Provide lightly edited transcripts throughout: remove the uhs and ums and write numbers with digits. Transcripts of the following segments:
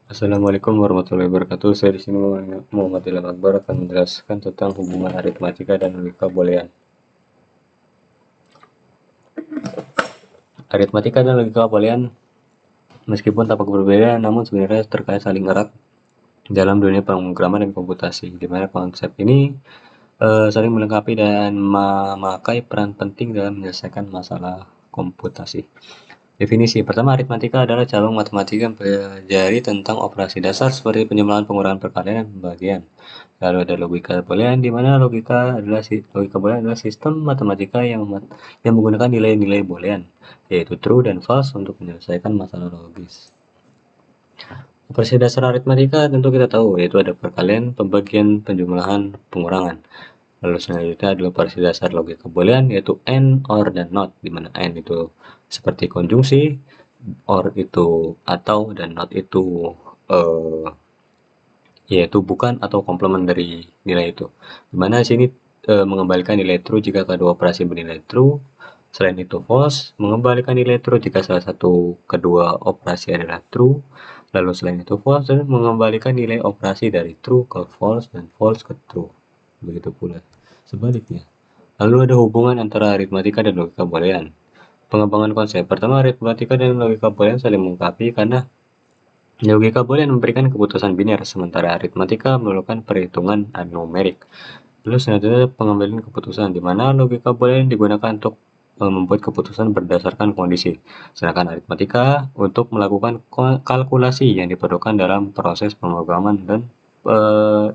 Assalamualaikum warahmatullahi wabarakatuh. Saya di sini Muhammad Ilham Akbar akan menjelaskan tentang hubungan aritmatika dan logika boolean. Aritmatika dan logika boolean meskipun tampak berbeda, namun sebenarnya terkait saling erat dalam dunia pemrograman dan komputasi, di mana konsep ini saling melengkapi dan memakai peran penting dalam menyelesaikan masalah komputasi. Definisi pertama, aritmatika adalah cabang matematika yang mempelajari tentang operasi dasar seperti penjumlahan, pengurangan, perkalian, dan pembagian. Lalu ada logika boolean, di mana logika boolean adalah sistem matematika yang menggunakan nilai-nilai boolean, yaitu true dan false untuk menyelesaikan masalah logis. Operasi dasar aritmatika tentu kita tahu, yaitu ada perkalian, pembagian, penjumlahan, pengurangan. Lalu selanjutnya adalah operasi dasar logika boolean, yaitu and, or, dan not, di mana and itu seperti konjungsi, or itu atau, dan not itu yaitu bukan atau komplement dari nilai itu. Di mana sini mengembalikan nilai true jika kedua operasi bernilai true, selain itu false, mengembalikan nilai true jika salah satu kedua operasi adalah true, lalu selain itu false, dan mengembalikan nilai operasi dari true ke false dan false ke true. Begitu pula sebaliknya. Lalu ada hubungan antara aritmatika dan logika boolean. Pengembangan konsep. Pertama, aritmatika dan logika boolean saling melengkapi karena logika boolean memberikan keputusan biner, sementara aritmatika memerlukan perhitungan numerik. Lalu selanjutnya pengembalian keputusan, di mana logika boolean digunakan untuk membuat keputusan berdasarkan kondisi, sedangkan aritmatika untuk melakukan kalkulasi yang diperlukan dalam proses pemrograman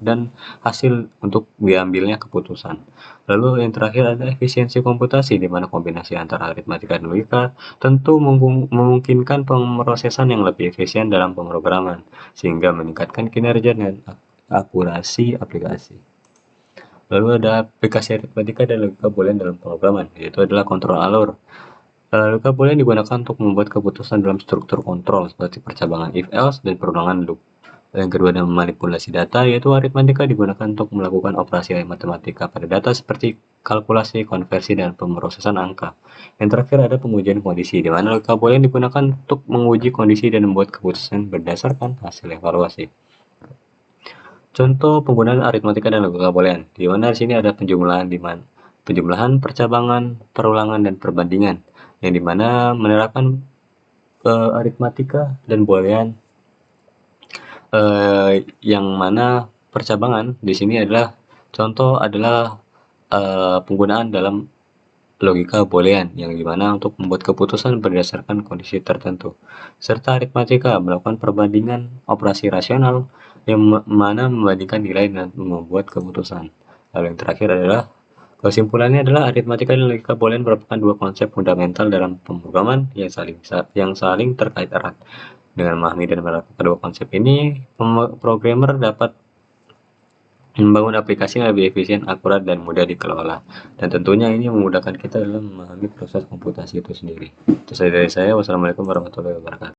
dan hasil untuk diambilnya keputusan. Lalu yang terakhir ada efisiensi komputasi, di mana kombinasi antara aritmatika dan logika tentu memungkinkan pemrosesan yang lebih efisien dalam pemrograman, sehingga meningkatkan kinerja dan akurasi aplikasi. Lalu ada aplikasi aritmatika dan logika boolean dalam pemrograman, yaitu adalah kontrol alur. Logika boolean digunakan untuk membuat keputusan dalam struktur kontrol seperti percabangan if-else dan perulangan loop. Yang kedua adalah memanipulasi data, yaitu aritmatika digunakan untuk melakukan operasi matematika pada data seperti kalkulasi, konversi, dan pemrosesan angka. Yang terakhir ada pengujian kondisi, di mana logika boolean digunakan untuk menguji kondisi dan membuat keputusan berdasarkan hasil evaluasi. Contoh penggunaan aritmatika dan logika boolean, di mana di sini ada penjumlahan, percabangan, perulangan, dan perbandingan, yang dimana menerapkan aritmatika dan boolean, yang mana percabangan di sini adalah contoh adalah penggunaan dalam logika boolean, yang dimana untuk membuat keputusan berdasarkan kondisi tertentu, serta aritmatika melakukan perbandingan operasi rasional yang mana membandingkan nilai dan membuat keputusan. Lalu yang terakhir adalah kesimpulannya adalah aritmatika dan logika boolean merupakan dua konsep fundamental dalam pemrograman yang saling terkait erat. Dengan memahami dan menerapkan kedua konsep ini, programmer dapat membangun aplikasi yang lebih efisien, akurat, dan mudah dikelola. Dan tentunya ini memudahkan kita dalam memahami proses komputasi itu sendiri. Itu saja dari saya. Wassalamualaikum warahmatullahi wabarakatuh.